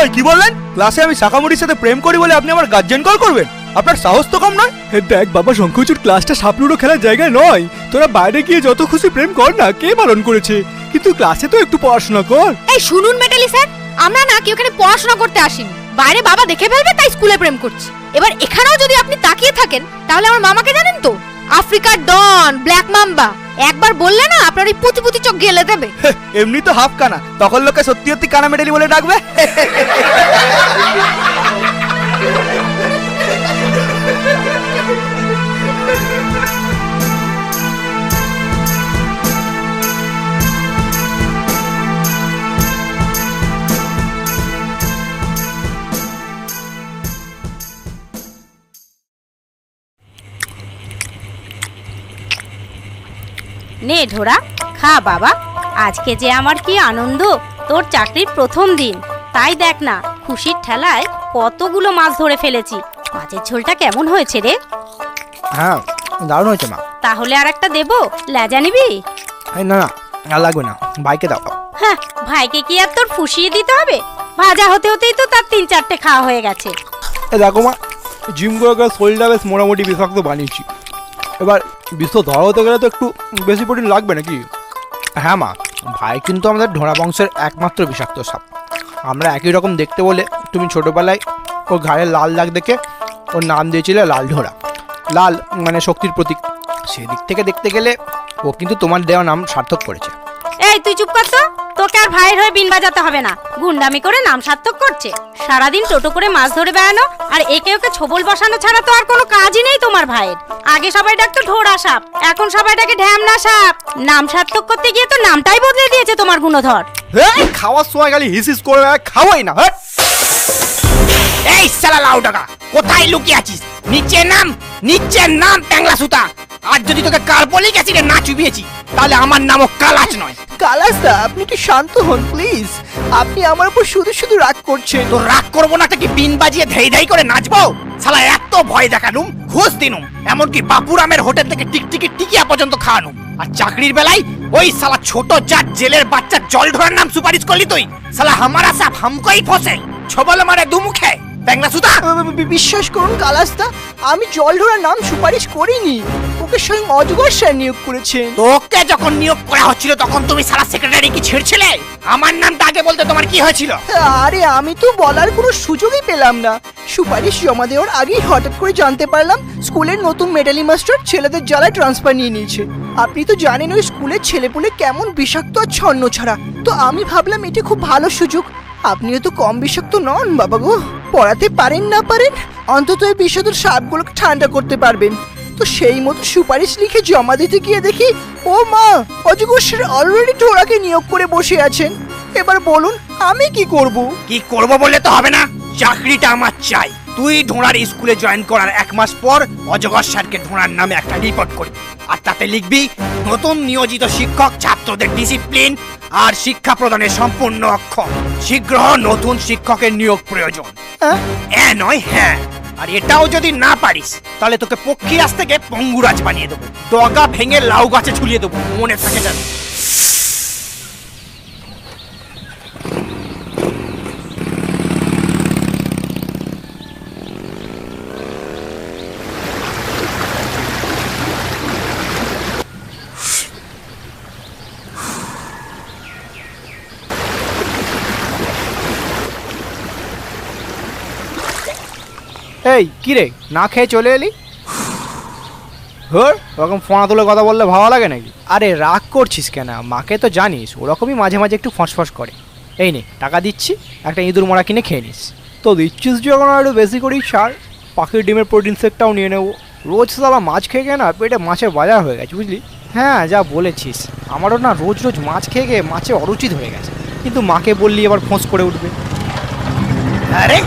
এই কি বললেন? ক্লাসে আমি শাকামুড়ির সাথে প্রেম করি বলে আপনি আমার গার্জেন কল করবেন? আপনার সাহস তো কম নয়। দেখ বাবা, শঙ্করচূড় ক্লাসটা সাপলুডো খেলার জায়গায় নয়। তোরা বাইরে গিয়ে যত খুশি প্রেম কর না, কে বারণ করেছে? কিন্তু ক্লাসে তো একটু পড়াশোনা কর। এই শুনুন মেটালি স্যার, আমরা না কি ওখানে পড়াশোনা করতে আসিনি। বাইরে বাবা দেখে ফেলবে তাই স্কুলে প্রেম করছি। এবার এখানেও যদি আপনি তাকিয়ে থাকেন তাহলে আমার মামাকে জানেন তো, আফ্রিকার ডন, ব্ল্যাক মাম্বা। একবার বললে না আপনার ওই পুঁতি পুঁতি চোখ গেলে দেবে। এমনি তো হাফ কানা, তখন লোকে সত্যি সত্যি কানা মেডেলি বলে ডাকবে। নে ঢোরা, খা বাবা। আজকে যে আমার কি আনন্দ, তোর চাকরির প্রথম দিন। তাই দেখ না, খুশির ঠেলায় কতগুলো মাছ ধরে ফেলেছি। মাছের ঝোলটা কেমন হয়েছে রে? হ্যাঁ, দারুণ হয়েছে মা। তাহলে আর একটা দেবো? লেজা নিবি? না না, আর লাগবে না, ভাইকে দাও। হ্যাঁ, ভাইকে কি আর তোর ফুসিয়ে দিতে হবে? ভাজা হতে হতেই তো তার 3-4টে খাওয়া হয়ে গেছে। দেখো মা, জিম করে শরীরটা বেশ মোটামুটি বিষাক্ত বানিয়েছি। এবার বিশ্ব ধরা হতে গেলে তো একটু বেশি প্রোটিন লাগবে নাকি? হ্যাঁ মা, ভাই কিন্তু আমাদের ঢোড়া বংশের একমাত্র বিষাক্ত সাপ। আমরা একই রকম দেখতে বলে তুমি ছোটোবেলায় ওর ঘাড়ে লাল দাগ দেখে ওর নাম দিয়েছিলে লাল ঢোড়া। লাল মানে শক্তির প্রতীক। সেদিক থেকে দেখতে গেলে ও কিন্তু তোমার দেওয়া নাম সার্থক করেছে। এই তুই চুপ কর তো, তোকে আর ভাইয়ের হয়ে বিন বাজাতে হবে না। গুন্ডামি করে নাম সার্থক করছে। সারাদিন টোটো করে মাছ ধরে বেড়ানো আর একে ওকে ছোবল বসানো ছাড়া তো আর কোনো কাজই নেই তোমার ভাইয়ের। আগে সবাই ডাকতো ঢোড়া সাপ, এখন সবাই ডাকে ঢ্যামনা সাপ। নাম সার্থক করতে গিয়ে তো নামটাই বদলে দিয়েছে তোমার গুণধর। খাওয়ার সময় খালি হিসিস করে খাওয়াই না। এই শালা লাউডাকা, কোথায় লুকিয়ে আছিস? নিচে নাম, নিচে নাম ট্যাংলা সুতা। আর যদি তোকে কার্বলিক অ্যাসিডে না চুবিয়েছি তাহলে আমার নামও কালাচ নয়। কালাসদা, আপনি একটু শান্ত হন প্লিজ। আপনি আমার উপর শুধু শুধু রাগ করছেন। তো রাগ করবো না, কি বিন বাজিয়ে ধেই ধেই করে নাচবো? শালা এত ভয় দেখানুম, ঘুষ দিনুম, এমনকি বাপুরামের হোটেল থেকে টিকটিকি টিকিয়া পর্যন্ত খাওয়ানুম। আর চাকরির বেলায় ওই শালা ছোট জাত জেলের বাচ্চা জল ধরার নাম সুপারিশ করলি তুই। শালা হামারা সাপ হামকোই ফসে, ছবল মারে দুমুখে ট্যাংলা সুতা। বিশ্বাস করুন কালাসদা, আমি জল ধরার নাম সুপারিশ করিনি। ওকে স্বয়ং অজগর স্যার নিয়োগ করেছেন। তোকে যখন নিয়োগ করা হচ্ছিল তখন তুমি শালা সেক্রেটারি কি ছেড়েছিলে? আমার নামটা আগে বলতে তোমার কি হয়েছিল? আরে আমি তো বলার কোনো সুযোগই পেলাম না। সুপারিশ জমা দেওয়ার আগেই হঠাৎ করে জানতে পারলাম স্কুলের নতুন মেডালি মাস্টার ছেলেদের জ্বালায় ট্রান্সফার নিয়ে নিয়েছে। আপনি তো জানেন ওই স্কুলের ছেলেপুলে কেমন বিষাক্ত আর ছন্ন ছাড়া। তো আমি ভাবলাম এটা খুব ভালো সুযোগ। আপনিও তো কম বিষাক্ত নন বাবা গো। পড়াতে পারেন না পারেন, অন্তত এই বিষাক্ত সাপগুলোকে ঠান্ডা করতে পারবেন। তো সেই মতো সুপারিশ লিখে জমা দিতে গিয়ে দেখি ও মা, অজগর স্যার অলরেডি ঢোড়াকে নিয়োগ করে বসে আছেন। এবার বলুন আমি কি করব? কি করব বললে তো হবে না, চাকরিটা আমার চাই। তুই ঢোড়ার স্কুলে জয়েন করার 1 মাস পর অজগর স্যারকে ঢোড়ার নামে একটা রিপোর্ট করবি। আর তাতে লিখবি নতুন নিয়োজিত শিক্ষক ছাত্রদের ডিসিপ্লিন আর শিক্ষা প্রদানের সম্পূর্ণ অক্ষম। শীঘ্র নতুন শিক্ষকের নিয়োগ প্রয়োজন। নয় হ্যাঁ। আর এটাও যদি না পারিস তাহলে তোকে পক্ষীরাজ থেকে পঙ্গুরাজ বানিয়ে দেবো, ডগা ভেঙে লাউ গাছে ঝুলিয়ে দেবো, মনে থাকে যাবে। এই কি রে, না খেয়ে চলে এলি? ওরকম ফোনা তুলে কথা বললে ভালো লাগে নাকি? আরে রাগ করছিস কেন? মাকে তো জানিস ওরকমই মাঝে মাঝে একটু ফসফস করে। এই নে টাকা দিচ্ছি, একটা ইঁদুর মরা কিনে খেয়ে নিস। তো দিচ্ছিস যখন একটু বেশি করেই ছাড়। পাখির ডিমের প্রোটিন শেকটাও নিয়ে নেবো। রোজ সালা মাছ খেয়ে গিয়ে না পেটে মাছের বাজার হয়ে গেছে, বুঝলি? হ্যাঁ যা বলেছিস, আমারও না রোজ রোজ মাছ খেয়ে গিয়ে মাছে অরুচি হয়ে গেছে। কিন্তু মাকে বললি এবার ফোঁস করে উঠবে। আরে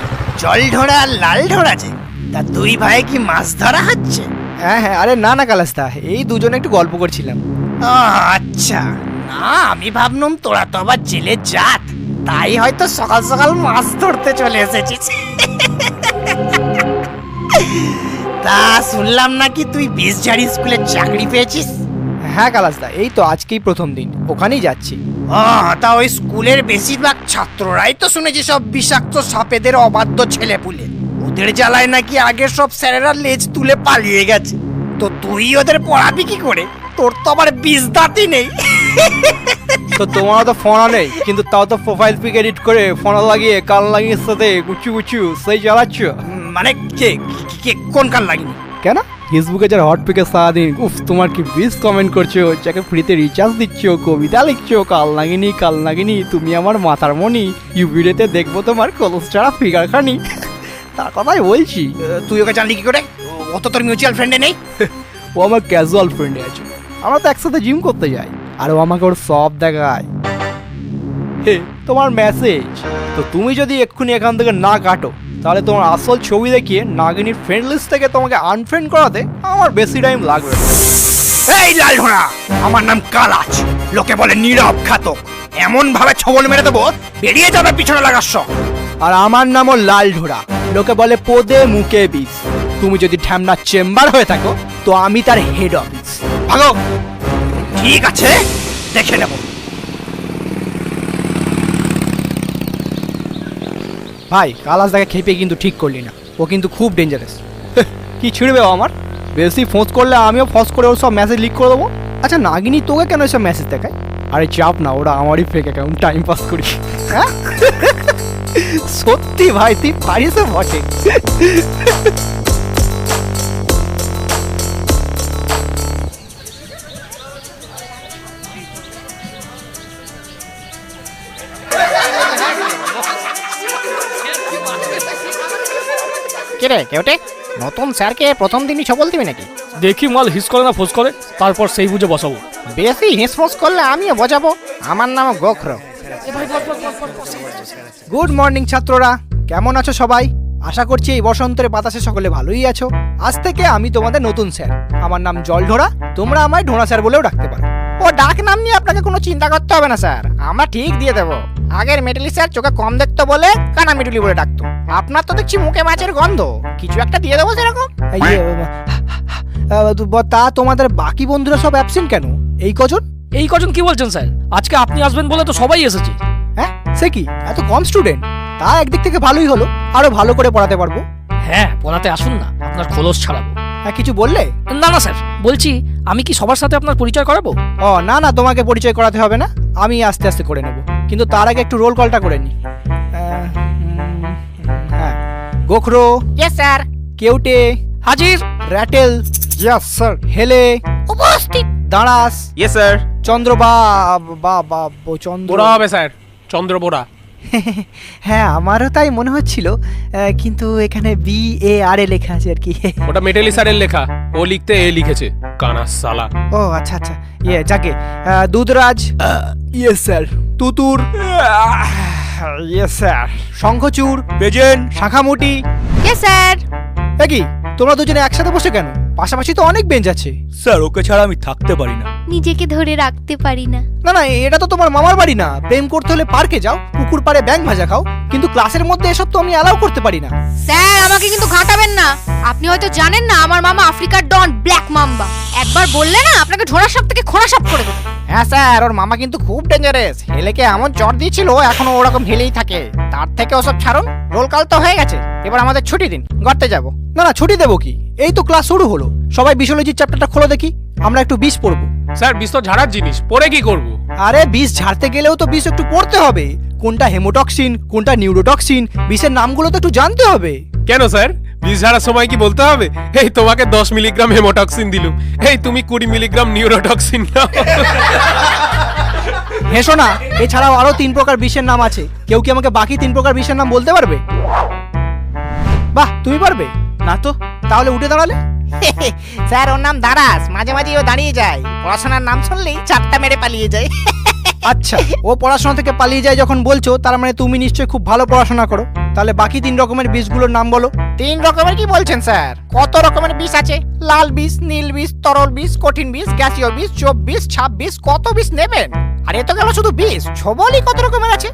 জল ঢোড়া আর লাল ঢোড়া যে, তা দুই ভাই কি মাছ ধরা হচ্ছে? হ্যাঁ হ্যাঁ, আরে না না কালাস্তা, এই দুজনে একটু গল্প করছিলাম। আচ্ছা, না আমি ভাবলাম তোরা তো আবার জেলের জাত, তাই হয়তো সকাল সকাল মাছ ধরতে চলে এসেছিস। তা শুনলাম নাকি তুই বেশঝাড়ি স্কুলে চাকরি পেয়েছিস? হ্যাঁ কালাস্তা, এই তো আজকেই প্রথম দিন, ওখানেই যাচ্ছি। তা ওই স্কুলের বেশিরভাগ ছাত্ররাই তো শুনেছি সব বিষাক্ত সাপেদের অবাধ্য ছেলেপুলে। ওদের জ্বালায় নাকি আগের সব স্যারেরা লেজ তুলে পালিয়ে গেছে। তো তুই ওদের পড়াবি কি করে? তোর তো আবার বিষ দাঁতই নেই। তো তোমারও তো ফোন নেই, কিন্তু তাও তো প্রোফাইল পিক এডিট করে ফোন লাগিয়ে কান লাগিয়ে সাথে গুচু গুচু সেই চালাচ্ছ। মানে কে কে কোন কান লাগিনি? কেন ফেসবুকে যারা হট পিকে সারাদিন উফ তোমার কি বিশ কমেন্ট করছো, যাকে ফ্রিতে রিচার্জ দিচ্ছ, কবিতা লিখছো, কাল নাগিনি তুমি আমার মাথার মনি, ইউবিরেতে দেখবো তোমার কলস ছাড়া ফিগার খানি, তার কথাই বলছি। তুই ওকে জানলি কি করে? ও তো তোর মিউচুয়াল ফ্রেন্ডে নেই। ও আমার ক্যাজুয়াল ফ্রেন্ডে আছে, আমরা তো একসাথে জিম করতে যাই, আর ও আমাকে ওর সব দেখায়। হে তোমার মেসেজ, তো তুমি যদি এক্ষুনি এখান থেকে না কাটো তাহলে তোমার আসল ছবি দেখিয়ে নাগিনীর ফ্রেন্ড লিস্ট থেকে তোমাকে আনফ্রেন্ড করাতে আমার বেশি টাইম লাগবে না। এই লাল ঘোড়া, আমার নাম কালাচ, লোকে বলে নীরব ঘাতক। এমন ভাবে ছবল মেরে দেবো বেরিয়ে যাবে পিছনে লাগার শখ। আর আমার নামও লাল ঢোড়া, লোকে বলে পদে মুখে বিষ। তুমি যদি ঢ্যামনা চেম্বার হয়ে থাকো তো আমি তার হেড অফিস। ভাগো। ঠিক আছে, দেখে নেব। ভাই কালাস দাকে খেপে কিন্তু ঠিক করলি না, ও কিন্তু খুব ডেঞ্জারাস। কি ছিড়বে ও আমার? বেশি ফোঁস করলে আমিও ফোঁস করে ওর সব মেসেজ লিক করে দেবো। আচ্ছা নাগিনী তোকে কেন এসব মেসেজ দেখায়? আরে চাপ না, ওরা আমারই ফেক অ্যাকাউন্ট, টাইম পাস করি। হ্যাঁ সত্যি ভাই তুই পারিস বটে। কিরে কেউটে, নতুন স্যারকে প্রথম দিনই ছবল দিবি নাকি? দেখি মাল হিস করে না ফোস করে, তারপর সেই বুঝে বসাবো। বেশি হিসফোস করলে আমিও বোঝাবো। আমার নাম গোখর। গুড মর্নিং ছাত্ররা, কেমন আছো সবাই? আশা করছি এই বসন্তের বাতাসে সকলে ভালোই আছো। আজ থেকে আমি তোমাদের নতুন স্যার, আমার নাম জলঢোড়া, তোমরা আমায় ঢোড়া স্যার বলেও ডাকতে পারো। ও ডাক নাম নিয়ে আপনাকে কোনো চিন্তা করতে হবে না স্যার, আমরা ঠিক দিয়ে দেবো। আগের মেটালি স্যার চোখে কম দেখতো বলে কানা মিটুলি বলে ডাকতো। আপনার তো দেখছি মুখে মাছের গন্ধ, কিছু একটা দিয়ে দেবো সেরকম। এই যে, তা তোমাদের বাকি বন্ধুরা সব অ্যাবসেন্ট কেন? এই কজন? এই কজন কি বলছেন স্যার? আজকে আপনি আসবেন বলে তো সবাই এসেছে। হ্যাঁ সে কি, এত কম স্টুডেন্ট? তা একদিক থেকে ভালোই হলো, আরো ভালো করে পড়াতে পারবো। হ্যাঁ পড়াতে আসুন না, আপনার খোলস ছাড়াবো। হ্যাঁ কিছু বললে? না না স্যার, বলছি আমি কি সবার সাথে আপনার পরিচয় করাবো? ও না না, তোমাকে পরিচয় করাতে হবে না, আমি আস্তে আস্তে করে নেব। কিন্তু তার আগে একটু রোল কলটা করে নি। হ্যাঁ, গোখরো ইয়েস স্যার। কেউটে হাজির। Ratel yes sir. হেলে উপস্থিত। দাঁড়াস ইয়েস স্যার। চন্দ্র চন্দ্র বোরা হবে স্যার, চন্দ্র বোরা। হ্যাঁ আমারও তাই মনে হচ্ছিল, কিন্তু এখানে BAR লেখা আছে আর কি। ওটা মেটালি স্যারের লেখা, ও লিখতে এ লিখেছে, কানা সালা। ও আচ্ছা আচ্ছা, যাকে দুধরাজ ইয়েস স্যার, তুতুর ইয়েস স্যার, শঙ্খচূড়, বেজেন, শাখামুটি। Yes sir. কি তোমরা দুজনে একসাথে বসে কেন? পাশাপাশি তো অনেক বেঞ্চ আছে। স্যার ওকে ছাড়া আমি থাকতে পারি না। নিজেকে ধরে রাখতে পারি না। না না, এটা তো তোমার মামার বাড়ি না। প্রেম করতে হলে পার্কে যাও, পুকুর পাড়ে ব্যাঙ ভাজা খাও, কিন্তু ক্লাসের মধ্যে এসব তো আমি অ্যালাউ করতে পারি না। স্যার আমাকে কিন্তু ঘাটাবেন না। আপনি হয়তো জানেন না আমার মামা আফ্রিকার ডন ব্ল্যাক মাম্বা। একবার বললে না আপনাকে ঝোড়া সাপ থেকে খোঁড়া সাপ করে দেবো। হ্যাঁ স্যার, ওর মামা কিন্তু খুব ডেঞ্জারাস। হেলেকে এমন চট দিয়েছিল এখনো ওরকম হেলেই থাকে। তার থেকে ওসব ছাড়ুন, রোল কাল তো হয়ে গেছে, এবার আমাদের ছুটি দিন, গড়তে যাবো। না না ছুটি দেবো কি, এই তো ক্লাস শুরু হলো। সবাই বিশোলজির চ্যাপ্টারটা খোলো দেখি, আমরা একটু বিষ পড়বো। স্যার বিষ তো ঝাড়ার জিনিস, পরে কি করব? আরে বিষ ঝাড়তে গেলেও তো বিষ একটু পড়তে হবে। কোনটা হেমোটক্সিন, কোনটা নিউরোটক্সিন, বিষের নামগুলো তো একটু জানতে হবে। কেন স্যার, বিষ ঝাড়ার সময় কি বলতে হবে এই তোমাকে 10 মিলিগ্রাম হেমোটক্সিন দিলুম, এই তুমি 20 মিলিগ্রাম নিউরোটক্সিন নাও? হেসো না, এছাড়াও আরো 3 প্রকার বিষের নাম আছে। কেউ কি আমাকে বাকি 3 প্রকার বিষের নাম বলতে পারবে? বাহ তুমি পারবে না তো, তাহলে উঠে দাঁড়ালে। স্যার ওর নাম দারাস, মাঝে মাঝে ও দাঁড়িয়ে যায়, পড়াশোনার নাম শুনলেই চারটা মেরে পালিয়ে যায়। আচ্ছা ও পড়াশোনা থেকে পালিয়ে যায় যখন বলছো, তার মানে তুমি নিশ্চয়ই খুব ভালো পড়াশোনা করো। তাহলে বাকি 3 রকমের বিষগুলোর নাম বলো। 3 রকমের কি বলছেন স্যার? কত রকমের বিষ আছে? লাল বিষ, নীল বিষ, তরল বিষ, কঠিন বিষ, গ্যাসীয় বিষ, চোপ বিষ, ছাপ বিষ, কত বিষ নেবেন? আর এ তো গেল শুধু বিষ। ছবলই কত রকমের আছে,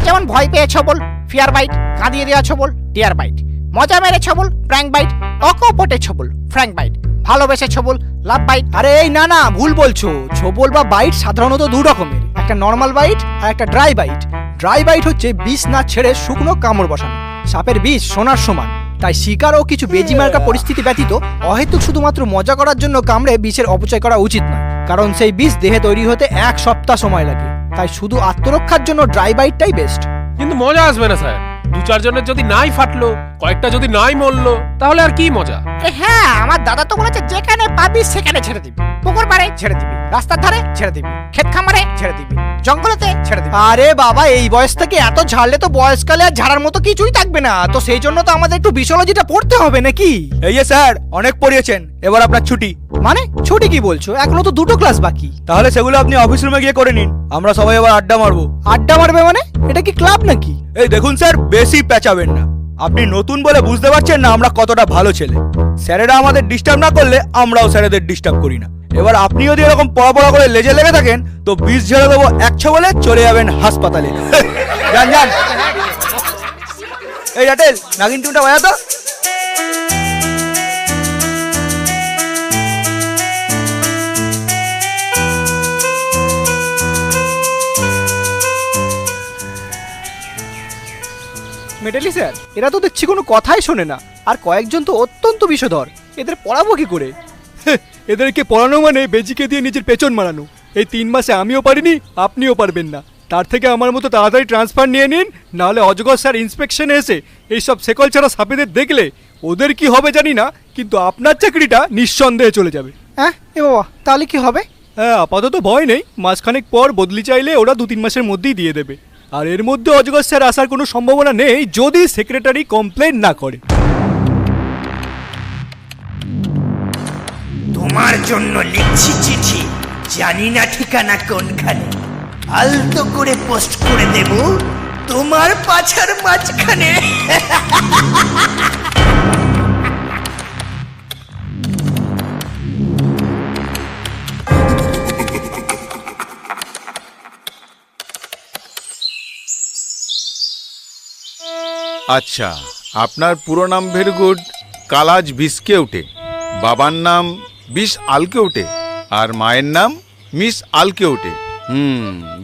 যেমন ভয় পেয়ে ছবল, ফিয়ার বাইট, কাঁদিয়ে দেওয়া ছবল, টিয়ার বাইট, মজা মেরে ছবল, প্র্যাঙ্ক বাইট, অকপটে ছবল, ফ্র্যাঙ্ক বাইট, ভালোবেসে ছবল, লাভ বাইট। আরে এই না না, ভুল বলছো। ছোবল বা বাইট সাধারণত 2 রকমের, একটা নর্মাল বাইট আর একটা ড্রাই বাইট। ড্রাই বাইট হচ্ছে বিষ না ছেড়ে শুকনো কামড় বসানো। সাপের বিষ সোনার সমান, তাই শিকার ও কিছু বেজিমার্কা পরিস্থিতি ব্যতীত অহেতুক শুধুমাত্র মজা করার জন্য কামড়ে বিষের অপচয় করা উচিত নয়, কারণ সেই বিষ দেহে তৈরি হতে 1 সপ্তাহ সময় লাগে। তাই শুধু আত্মরক্ষার জন্য ড্রাই বাইটটাই বেস্ট। কিন্তু মজা আসবে না স্যার, 2-4 জনের যদি নাই ফাটলো, কয়েকটা যদি নাই মরলো, তাহলে আর কি মজা? হ্যাঁ, আমার দাদা তো বলেছে যেখানে পাবি সেখানে ছেড়ে দিবি। পুকুর পাড়ে ছেড়ে দিবি, রাস্তার ধারে ছেড়ে দিবি, ক্ষেত খামারে ছেড়ে দিবি, জঙ্গলেতে ছেড়ে দিবি। আরে বাবা, এই বয়স থেকে এত ঝাড়লে তো বয়সকালে আর ঝাড়ার মতো কিছুই থাকবে না। তো সেই জন্য তো আমাদের একটু বিশোলজিটা পড়তে হবে নাকি? এই যে স্যার, অনেক পড়িয়েছেন, এবার আপনার ছুটি। মানে ছুটি কি বলছো? এখনো তো 2টো ক্লাস বাকি। তাহলে সেগুলো আপনি অফিস রুমে গিয়ে করে নিন, আমরা সবাই এবার আড্ডা মারবো। আড্ডা মারবে মানে? এটা কি ক্লাব নাকি? এই দেখুন স্যার, বেশি পেঁচাবেন না। আপনি নতুন বলে বুঝতে পারছেন না আমরা কতটা ভালো ছেলে। স্যারেরা আমাদের ডিস্টার্ব না করলে আমরাও স্যারেদের ডিস্টার্ব করি না। এবার আপনি যদি এরকম পড়া করে লেজে লেগে থাকেন তো বিষ ঝেড়ে দেবো 1 বলে চলে যাবেন হাসপাতালে। যান যান। এই রাটেল, নাগিন টুনটা বাজা তো। মেটালি স্যার, এরা তো দেখছি কোনো কথাই শোনে না, আর কয়েকজন তো অত্যন্ত বিষধর। এদের পড়াবো কি করে? এদেরকে পড়ানো মানে বেজিকে দিয়ে নিজের পেছন মারানো। এই 3 মাসে আমিও পারিনি, আপনিও পারবেন না। তার থেকে আমার মতো তাড়াতাড়ি ট্রান্সফার নিয়ে নিন, নাহলে অজগর স্যার ইন্সপেকশনে এসে এইসব সেকল ছাড়া সাপেদের দেখলে ওদের কি হবে জানি না, কিন্তু আপনার চাকরিটা নিঃসন্দেহে চলে যাবে। হ্যাঁ এ বাবা, তাহলে কি হবে? হ্যাঁ, আপাতত ভয় নেই, মাসখানেক পর বদলি চাইলে ওরা 2-3 মাসের মধ্যেই দিয়ে দেবে। আর এর মধ্যে অজগর স্যার আসার কোনো সম্ভাবনা নেই যদি সেক্রেটারি কমপ্লেন না করে। তোমার জন্য লিখছি চিঠি, জানি না ঠিকানা কোনখানে, আলতো করে পোস্ট করে দেব তোমার পাছার মাঝখানে। আচ্ছা, আপনার পুরো নাম ভেরিগুড কালাজ বিসকেউটে, বাবার নাম বিশ আলকেউটে, আর মায়ের নাম মিস আলকেউটে।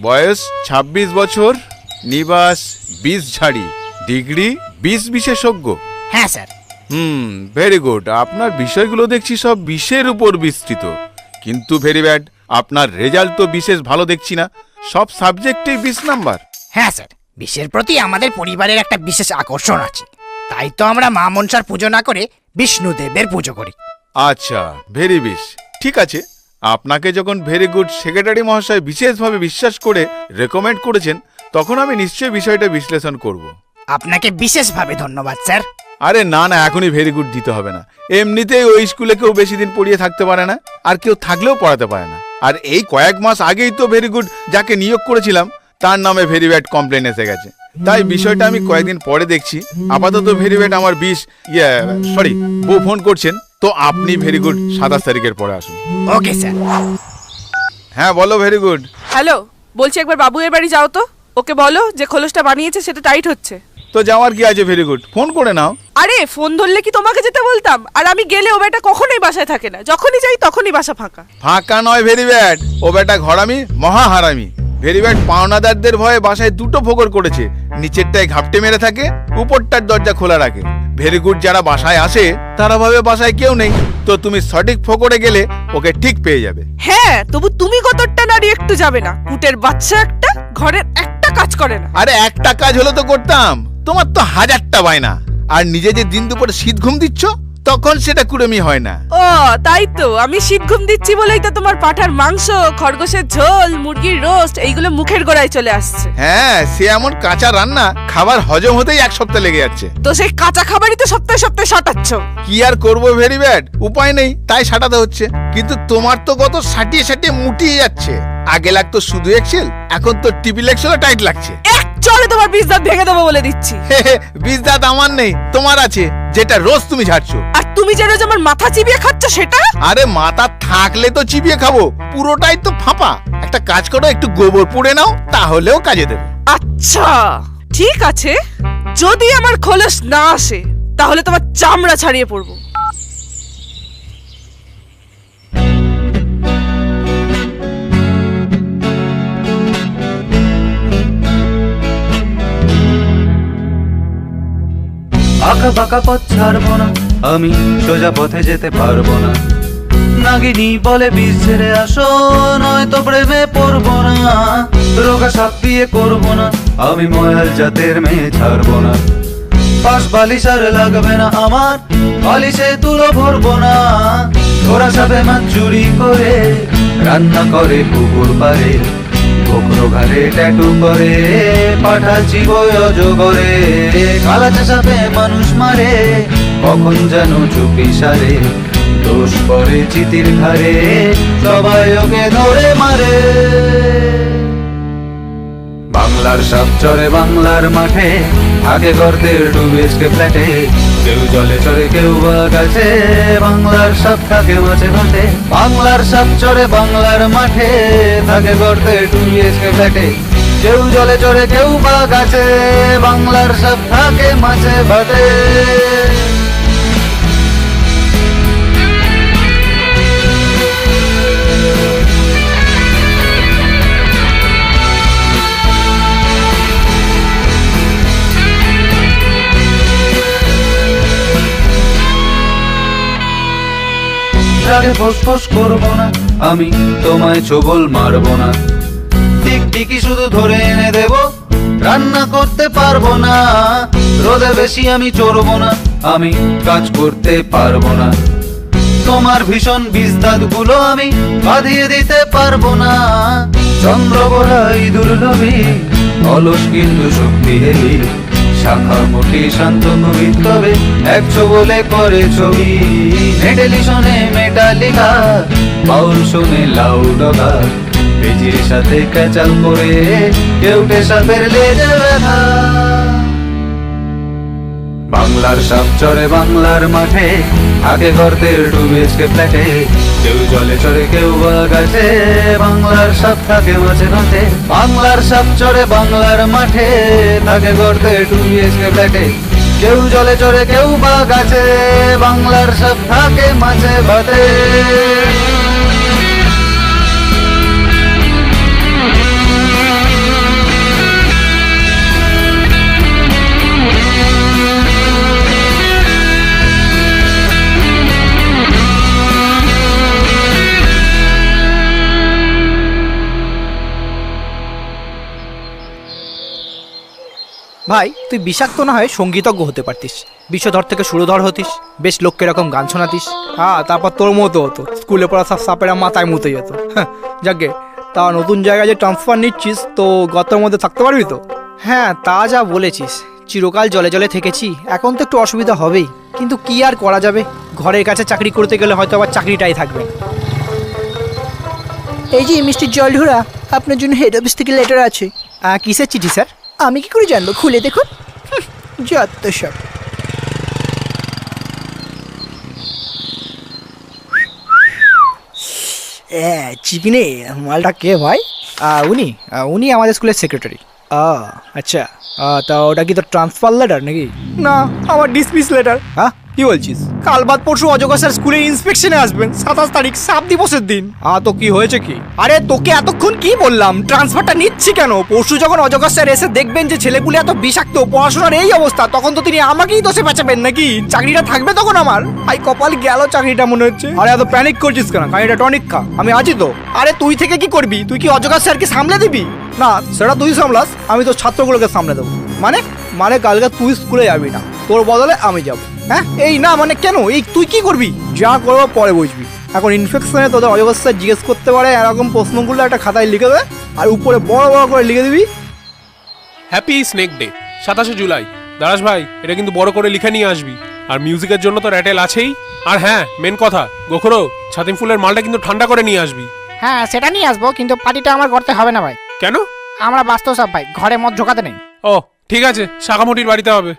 বয়স 26 বছর, নিবাস বিষঝাড়ি, ডিগ্রি বিষ বিশেষজ্ঞ। হ্যাঁ স্যার। Very good. আপনার বিষয়গুলো দেখছি সব বিষের উপর বিস্তৃত, কিন্তু ভেরি ব্যাড, আপনার রেজাল্ট তো বিশেষ ভালো দেখছি না, সব সাবজেক্টেই 20 নাম্বার। হ্যাঁ স্যার, বিষের প্রতি আমাদের পরিবারের একটা বিশেষ আকর্ষণ আছে, তাই তো আমরা মা মনসার পুজো না করে বিষ্ণুদেবের পুজো করি। আচ্ছা, ভেরি বিশ, ঠিক আছে। আপনাকে যখন ভেরি গুড সেক্রেটারি মহাশয় বিশেষভাবে বিশ্বাস করে রেকমেন্ড করেছেন, তখন আমি নিশ্চয়ই বিষয়টা বিশ্লেষণ করব। আপনাকে বিশেষভাবে ধন্যবাদ স্যার। আরে না না, এখনই ভেরি গুড দিতে হবে না। এমনিতেই ওই স্কুলে কেউ বেশি দিন পড়িয়ে থাকতে পারে না, আর কেউ থাকলেও পড়াতে পারে না। আর এই কয়েক মাস আগেই তো ভেরি গুড যাকে নিয়োগ করেছিলাম তার নামে ভেরি ব্যাড কমপ্লেন এসে গেছে, তাই বিষয়টা আমি কয়েকদিন পরে দেখছি। আপাতত ভেরি ব্যাড আমার বউ ফোন করছেন, তো আপনি ভেরি গুড 27 তারিখের পরে আসুন। Okay sir. হ্যাঁ বলো ভেরি গুড। হ্যালো, বলছি একবার বাবুয়ের বাড়ি যাও তো, ওকে বলো যে খোলসটা বানিয়েছে সেটা টাইট হচ্ছে। তো যাওয়ার কি আছে ভেরি গুড, ফোন করে নাও। আরে ফোন ধরলে কি তোমাকে যেতে বলতাম? আর আমি গেলে ও বেটা কখনোই বাসায় থাকে না, যখনই যাই তখনই বাসা ফাঁকা। ফাঁকা নয় ভেরি ব্যাড, ও বেটা ঘরামি মহা হারামি। ভেরি ব্যাড পাওনাদারদের ভয়ে বাসায় 2টো ফোকর করেছে, নিচেরটায় ঘাপটে মেরে থাকে, উপরটার দরজা খোলা রাখে। ভেরি গুড যারা বাসায় আসে তারা ভাবে বাসায় কেউ নেই, তো তুমি সঠিক ফোকরে গেলে ওকে ঠিক পেয়ে যাবে। হ্যাঁ, তবু তুমি কতটা নারী একটু যাবে না? কুটের বাচ্চা একটা, ঘরের একটা কাজ করে না। আরে একটা কাজ হলো তো করতাম, তোমার তো 1000টা বায়না। আর নিজে যে দিন দুপুরে শীত ঘুম দিচ্ছ তখন সেটা কুড়েমি হয় না। ও তাই তো, আমি শীত ঘুম দিচ্ছি বলেই তো তোমার পাঠার মাংস, খরগোশের ঝোল, মুরগির রোস্ট এইগুলো মুখের গোড়ায় চলে আসছে। হ্যাঁ, সে এমন কাঁচা রান্না খাবার হজম হতেই 1 সপ্তাহ লেগে যাচ্ছে। তো সেই কাঁচা খাবারই তো সপ্তাহে সপ্তাহে সাটাচ্ছ। কি আর করবো ভেরি ব্যাড, উপায় নেই তাই সাটাতে হচ্ছে। কিন্তু তোমার তো গত সাটিয়ে সাটিয়ে মুটিয়ে যাচ্ছে। আগে লাগতো শুধু এক্সেল, এখন তো টিপিল এক্সেলও টাইট লাগছে। চলে তোমার বীজ দাঁত ভেঙে দেবো বলে দিচ্ছি। বীজ দাঁত আমার নেই, তোমার আছে, যেটা রোজ তুমি ঝাড়ছো। আর তুমি যে রোজ আমার মাথা চিবিয়ে খাচ্ছ সেটা? আরে মাথা থাকলে তো চিবিয়ে খাবো, পুরোটাই তো ফাঁপা। একটা কাজ করো, একটু গোবর পুড়ে নাও, তাহলেও কাজে দেবে। আচ্ছা ঠিক আছে, যদি আমার খোলস না আসে তাহলে তোমার চামড়া ছাড়িয়ে পড়বো। আঁকা বাঁকা পথ ছাড়বো না, আমি সোজা পথে যেতে পারবো না। নাগিনী বলে বীজ ছেড়ে আসো, নয়তো প্রেমে পড়বো না। রোগা সাপ বিয়ে করবো না, আমি ময়াল জাতের মেয়ে ছাড়বো না। পাশ বালিশ আর লাগবে না আমার, বালিশে তুলো ভরবো না। ওরা সাপে মাছ চুরি করে রান্না করে পুকুর পারে, বকরো ঘাড়ে ট্যাটু করে পাঠাচ্ছি বই অজগরে। কালাচে সাপে মানুষ মারে, কখন যেন চুপি সারে। দোষ পরে চিতির ঘাড়ে, সবাই ওকে ধরে মারে। বাংলার সাপ চড়ে বাংলার মাঠে, আগে গর্তের 2 BHK ফ্ল্যাটে। কেউ জলে চড়ে কেউ বা গাছে, বাংলার সাপ থাকে মাঝে ঘাটে। বাংলার সাপ চড়ে বাংলার মাঠে, থাকে গর্তের 2 BHK ফ্ল্যাটে। কেউ জলে চড়ে কেউ বা গাছে, বাংলার সাপ থাকে মাঝে ঘাটে। রাগে ফোঁস করবো না, আমি তোমায় ছোবল মারবো না। টিকটিকি শুধু ধরে এনে দেব, রান্না করতে পারবো না। রোদে বেশি আমি চড়বো না, আমি কাজ করতে পারবো না। তোমার ভীষণ বিস্তাদ গুলো আমি বাঁধিয়ে দিতে পারবো না। চন্দ্রবরা ইঁদুর লোভী, অলস কিন্তু শক্তিশালী। শাখা মুঠি শান্ত কবি, তবে এক ছোবলে করে ছবি। মেটালিশনে মেটালিকা, বাউল শোনে লাউডগা। বেজির সাথে ক্যাচাল করে, কেউটে সাপের লেজে ব্যথা। বাংলার সাপ চড়ে বাংলার মাঠে, আগে গর্তের 2 BHK ফ্ল্যাটে। কেউ জলে চড়ে কেউ বা গাছে, বাংলার সাপ থাকে মাঝে ঘাটে। বাংলার সাপ চড়ে বাংলার মাঠে, থাকে গর্তের 2 BHK ফ্ল্যাটে। কেউ জলে চড়ে কেউ বা গাছে, বাংলার সাপ থাকে মাঝে ঘাটে। ভাই তুই বিষাক্ত না হয় সঙ্গীতজ্ঞ হতে পারতিস, বিশ্বধর থেকে সুরধর হতিস, বেশ লোককে এরকম গান শোনাতিস। হ্যাঁ, তারপর তোর মতো হতো, স্কুলে পড়া সব সাপেরা মাথায় মুতে যেত। যাকে তা নতুন জায়গায় যে ট্রান্সফার নিচ্ছিস, তো গর্তের মধ্যে থাকতে পারবি তো? হ্যাঁ, তা যা বলেছিস, চিরকাল জলে জলে থেকেছি, এখন তো একটু অসুবিধা হবেই, কিন্তু কি আর করা যাবে। ঘরের কাছে চাকরি করতে গেলে হয়তো আবার চাকরিটাই থাকবে। এই যে মিস্টার জলঢোরা, আপনার জন্য হেড অফিস থেকে লেটার আছে। কিসের চিঠি স্যার? আমি কি করে জানবো, খুলে দেখুন। যত সব। চিপিনে মালটা কে ভাই? উনি আমাদের স্কুলের সেক্রেটারি। আচ্ছা, তা ওটা কি তোর ট্রান্সফার লেটার নাকি? না, আমার ডিসমিস লেটার। হ্যাঁ, কি বলছিস? কাল বাদ পরশু অজগর স্যার স্কুলে ইন্সপেকশনে আসবেন, 27 তারিখ, সাপ দিবসের দিন। তো কি হয়েছে কি? আরে তোকে এতক্ষণ কি বললাম, ট্রান্সফারটা নিচ্ছি কেন? পরশু যখন অজগর স্যার এসে দেখবেন যে ছেলেপুলে এত বিষাক্ত, পড়াশোনার এই অবস্থা, তখন তো তিনি আমাকেই দোষে পেঁচাবেন নাকি? চাকরিটা থাকবে তখন আমার? হাই কপাল গেল চাকরিটা মনে হচ্ছে। আরে এত প্যানিক করছিস কেন? কাহিনীটা টনিক খা, আমি আছি তো। আরে তুই থেকে কি করবি? তুই কি অজগর স্যারকে সামলে দিবি? না, সেটা তুই সামলাস, আমি তো ছাত্রগুলোকে সামলে দেবো। মানে কালকে তুই স্কুলে যাবি না, তোর বদলে আমি যাবো। হ্যাঁ, এই না মানে কেন? এই তুই কি করবি? যা করবো পরে বুঝবি। এখন ইনফেকশনে তোদের অজগর স্যার জিজ্ঞেস করতে পারে, এরকম প্রশ্নগুলো একটা খাতায় লিখে দে, আর উপরে বড় বড় করে লিখে দিবি, হ্যাপি স্নেক ডে 27শে জুলাই। দারাস ভাই, এটা কিন্তু বড় করে লিখে নিয়ে আসবি। আর মিউজিকের জন্য তো র্যাটেল আছেই। আর হ্যাঁ, মেন কথা, গোখরো ছাতিম ফুলের মালটা কিন্তু ঠান্ডা করে নিয়ে আসবি। হ্যাঁ, সেটা নিয়ে আসবো, কিন্তু পার্টিটা আমার করতে হবে না ভাই। কেন? আমরা বাস্তব সব ভাই, ঘরে মদ ঢোকাতে নেই। ও ঠিক আছে, শাখামুটির বাড়িতে হবে।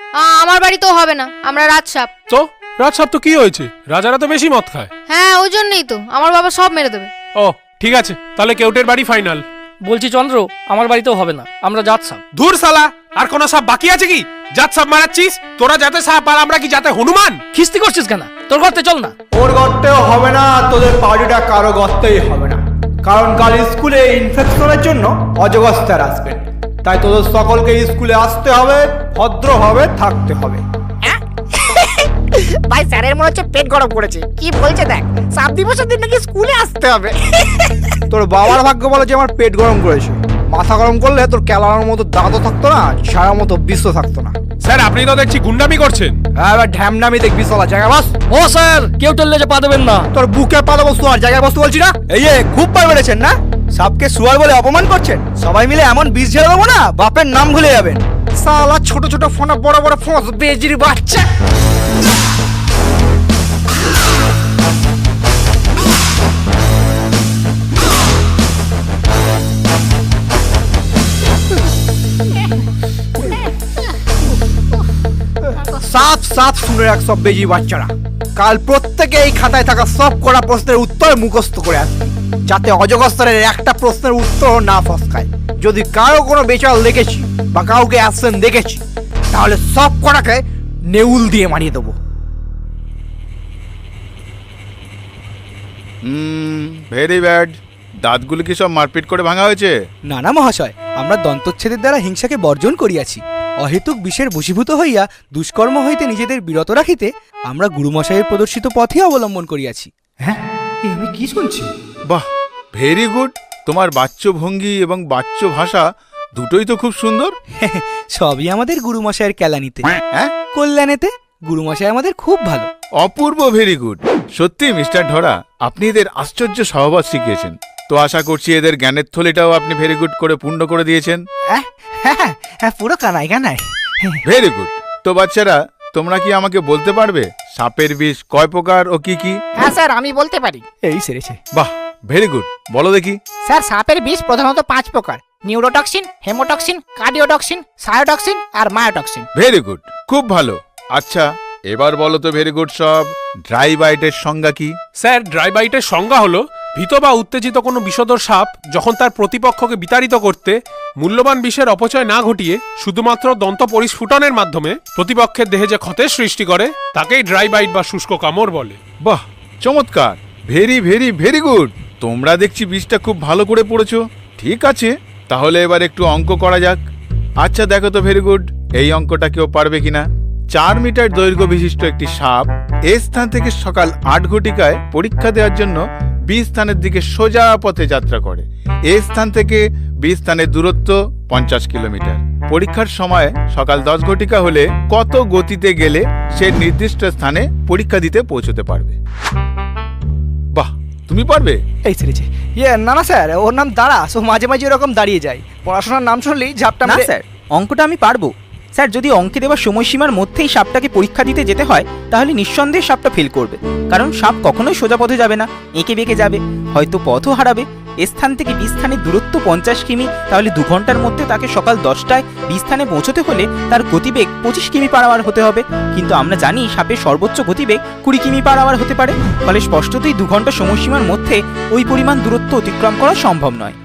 আমার বাড়িতেও হবে না, আমরা রাজসাপ। তো রাজসাপ তো কি হয়েছে? রাজারা তো বেশি মদ খায়। হ্যাঁ, ওই জন্যই তো আমার বাবা সব মেরে দেবে। ও ঠিক আছে, তাহলে কেউটের বাড়ি ফাইনাল। বলছি চন্দ্র, আমার বাড়িতেও হবে না, আমরা জাত সাপ। ধুর সালা, আর কোন সাপ বাকি আছে কি? জাত সাপ মারাচ্ছিস? তোরা যাতে সাপ আর আমরা কি যাতে হনুমান? খিস্তি করছিস কেন? তোর গর্তে চল না। ওর গর্তেও হবে না, তোদের পার্টিটা কারো গর্তেই হবে না, কারণ কাল স্কুলে ইনফেকশনের জন্য অজগর স্যার আসবেন। তাই তোদের সকলকে স্কুলে আসতে হবে, ভদ্রভাবে থাকতে হবে। ভাই স্যারের মনে হচ্ছে পেট গরম করেছে, কি বলছে দেখ, 7 দিবসের দিন নাকি স্কুলে আসতে হবে। তোর বাবার ভাগ্য বলে যে আমার পেট গরম করেছে। মাথা গরম করলে তোর ক্যালানোর মতো দাঁতও থাকতো না, ছাড়ার মতো বিশ্ব থাকতো না। স্যার আপনি তো দেখছি গুন্ডামি করছেন। হ্যাঁ, এবার ঢ্যামনামি দেখবি চলা জায়গায় বস। ও স্যার, কেউ টেললে যে পা দেবেন না। তোর বুকে পালো বস্তু আর জায়গায় বস্তু বলছি না। এই যে খুব পার বেড়েছেন না, সাপকে শুয়ার বলে অপমান করছেন। সবাই মিলে এমন বিষ ঝেড়ে দেবো না, বাপের নাম ভুলে যাবেন। সালা ছোট ছোট ফোনা বড় বড় ফোঁস বেজির বাচ্চা। সাফ সাফ শুনে রাখ সব বেজি বাচ্চারা, কাল প্রত্যেকে এই খাতায় থাকা সব করা প্রশ্নের উত্তর মুখস্থ করে আসবে, যাতে অজগর স্যারের একটা প্রশ্নের উত্তর না ফসকায়। যদি কারো কোনো বেচাল দেখেছি বা কাউকে অ্যাবসেন্ট দেখেছি, তাহলে সব কটাকে নেউল দিয়ে মারিয়ে দেবো। Very bad. দাঁতগুলো কি সব মারপিট করে ভাঙা হয়েছে? না না মহাশয়, আমরা দন্তচ্ছেদের দ্বারা হিংসাকে বর্জন করিয়াছি। অহেতুক বিষের বশীভূত হইয়া দুষ্কর্ম হইতে নিজেদের বিরত রাখিতে আমরা গুরুমশাইয়ের প্রদর্শিত পথই অবলম্বন করিয়াছি। হ্যাঁ, আমি কি শুনছি? বাহ, ভেরি গুড। তোমার বাচ্য ভঙ্গি এবং বাচ্য ভাষা দুটোই তো খুব সুন্দর। সবই আমাদের গুরুমশাইয়ের কেলানিতে, হ্যাঁ, কল্যাণেতে। গুরুমশাই আমাদের খুব ভালো। অপূর্ব, ভেরি গুড। সত্যি মিস্টার ঢরা, আপনি এদের আশ্চর্য স্বভাব শিখিয়েছেন। তো আশা করছি এদের জ্ঞানের থলিটাও আপনি ভেরি গুড করে পূর্ণ করে দিয়েছেন। হ্যাঁ হ্যাঁ, পুরো কানাই কানাই। Very good. তো বাচ্চারা, তোমরা কি আমাকে বলতে পারবে সাপের বিষ কয় প্রকার ও কি কি? হ্যাঁ স্যার, আমি বলতে পারি। এই সেরেছে। বাহ, ভেরি গুড, বলো দেখি। স্যার, সাপের বিষ প্রধানত 5 প্রকার: নিউরোটক্সিন, হেমোটক্সিন, কার্ডিওটক্সিন, সায়োটক্সিন আর মায়োটক্সিন। ভেরি গুড, খুব ভালো। আচ্ছা, এবার বলো তো ভেরি গুড সব, ড্রাই বাইটের সংজ্ঞা কি? স্যার ড্রাই বাইটের সংজ্ঞা হলো ভীত বা উত্তেজিত কোনো বিষধর সাপ যখন তার প্রতিপক্ষকে বিতাড়িত করতে মূল্যবান বিষের অপচয় না ঘটিয়ে শুধুমাত্র দন্ত পরিস্ফুটনের মাধ্যমে প্রতিপক্ষের দেহে যে ক্ষতের সৃষ্টি করে তাকেই ড্রাই বাইট বা শুষ্ক কামড় বলে। বাহ, চমৎকার, ভেরি ভেরি ভেরি গুড। তোমরা দেখছি বিষটা খুব ভালো করে পড়েছো। ঠিক আছে, তাহলে এবার একটু অঙ্ক করা যাক। আচ্ছা দেখো তো ভেরি গুড, এই অঙ্কটা কেউ পারবে কিনা? 4 মিটার দৈর্ঘ্য বিশিষ্ট একটি সাপ এ স্থান থেকে সকাল 8 ঘটিকায় পরীক্ষা দেওয়ার জন্য বি স্থানের দিকে সোজা পথে যাত্রা করে। এ স্থান থেকে বি স্থানের দূরত্ব 50 কিলোমিটার। পরীক্ষার সময় সকাল 10 ঘটিকা হলে কত গতিতে গেলে সে নির্দিষ্ট স্থানে পরীক্ষা দিতে পৌঁছতে পারবে? বাহ, তুমি পারবে? এই সেরেছে। না না স্যার, ওর নাম দাঁড়াস, ও মাঝে মাঝে এরকম দাঁড়িয়ে যায়। পড়াশোনার নাম শুনলেই ঝাপটা না মেরে। স্যার, অঙ্কটা আমি পারবো। স্যার, যদি অঙ্কে দেওয়ার সময়সীমার মধ্যেই সাপটাকে পরীক্ষা দিতে যেতে হয় তাহলে নিঃসন্দেহে সাপটা ফেল করবে, কারণ সাপ কখনোই সোজা পথে যাবে না, এঁকে বেঁকে যাবে, হয়তো পথও হারাবে। এ স্থান থেকে বি স্থানের দূরত্ব 50 কিমি, তাহলে 2 ঘন্টার মধ্যে তাকে সকাল 10টায় বি স্থানে পৌঁছতে হলে তার গতিবেগ 25 কিমি পার আওয়ার হতে হবে। কিন্তু আমরা জানি সাপের সর্বোচ্চ গতিবেগ 20 কিমি পার আওয়ার হতে পারে, ফলে স্পষ্টতই 2 ঘন্টা সময়সীমার মধ্যে ওই পরিমাণ দূরত্ব অতিক্রম করা সম্ভব নয়।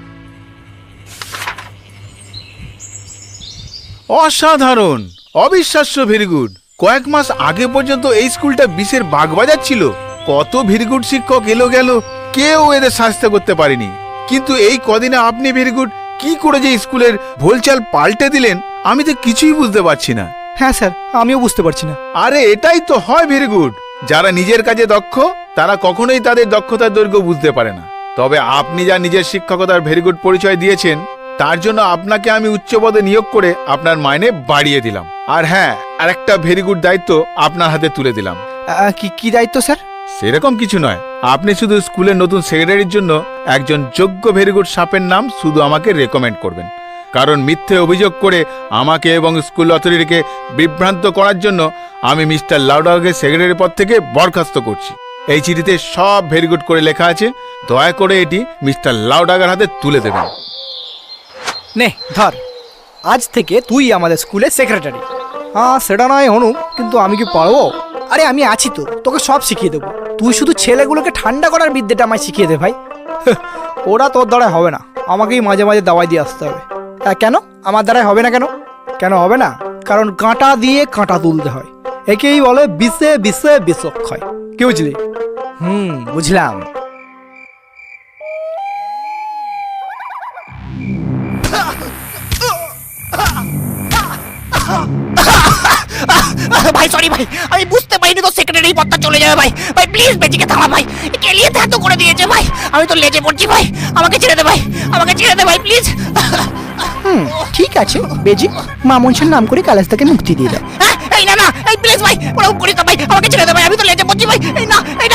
অসাধারণ, অবিশ্বাস্য, ভেরি গুড। কয়েক মাস আগে পর্যন্ত এই স্কুলটা বিষের বাগবাজার ছিল। কত ভেরি গুড শিক্ষক এলো গেল, কেউ এদের শাস্তি করতে পারেনি। কিন্তু এই কদিনে আপনি ভেরি গুড কি করে যে স্কুলের ভোলচাল পাল্টে দিলেন, আমি তো কিছুই বুঝতে পারছি না। হ্যাঁ স্যার, আমিও বুঝতে পারছি না। আরে এটাই তো হয় ভেরি গুড, যারা নিজের কাজে দক্ষ তারা কখনোই তাদের দক্ষতার দৈর্ঘ্য বুঝতে পারে না। তবে আপনি যা নিজের শিক্ষকতার ভেরি গুড পরিচয় দিয়েছেন, তার জন্য আপনাকে আমি উচ্চ পদে নিয়োগ করে আপনার মাইনে বাড়িয়ে দিলাম। আর হ্যাঁ, আরেকটা ভেরি গুড দায়িত্ব আপনার হাতে তুলে দিলাম। কি দায়িত্ব স্যার? সেরকম কিছু নয়, আপনি শুধু স্কুলের নতুন সেক্রেটারির জন্য একজন যোগ্য ভেরি গুড সাপের নাম শুধু আমাকে রেকমেন্ড করবেন। কারণ মিথ্যে অভিযোগ করে আমাকে এবং স্কুল অথরিটিকে বিভ্রান্ত করার জন্য আমি মিস্টার লাউডাগকে সেক্রেটারি পদ থেকে বরখাস্ত করছি। এই চিঠিতে সব ভেরি গুড করে লেখা আছে, দয়া করে এটি মিস্টার লাউডাগার হাতে তুলে দেবেন। নে ধর, আজ থেকে তুই আমাদের স্কুলের সেক্রেটারি। হ্যাঁ সেটা নয় হনু, কিন্তু আমি কি পারবো? আরে আমি আছি তো, তোকে সব শিখিয়ে দেবো। তুই শুধু ছেলেগুলোকে ঠান্ডা করার বিদ্যাটা আমায় শিখিয়ে দে ভাই। ওরা তোর দ্বারাই হবে না, আমাকেই মাঝে মাঝে দাওয়াই দিয়ে আসতে হবে। কেন আমার দ্বারাই হবে না? কেন হবে না? কারণ কাঁটা দিয়ে কাঁটা তুলতে হয়, একেই বলে বিষে বিষে বিষক্ষয়। কি বুঝলি? বুঝলাম। ভাই ভাই সরি ভাই, আমি বুঝতে পারিনি তো সেক্রেটারি পদটা চলে যাবে ভাই। ভাই প্লিজ বেজিকে থামা ভাই, কেলিয়ে এত করে দিয়েছে ভাই, আমি তো লেজে পড়ছি ভাই, আমাকে ছেড়ে দে ভাই, আমাকে ছেড়ে দে ভাই প্লিজ। ঠিক আছে বেজি, মামনসার নাম করে কালাস্তাকে মুক্তি দিয়ে দাও। এই না না, এই প্লিজ ভাই, ওরকম করিস না ভাই, আমাকে ছেড়ে দে ভাই, আমি তো লেজে পড়ছি ভাই, এই না, এই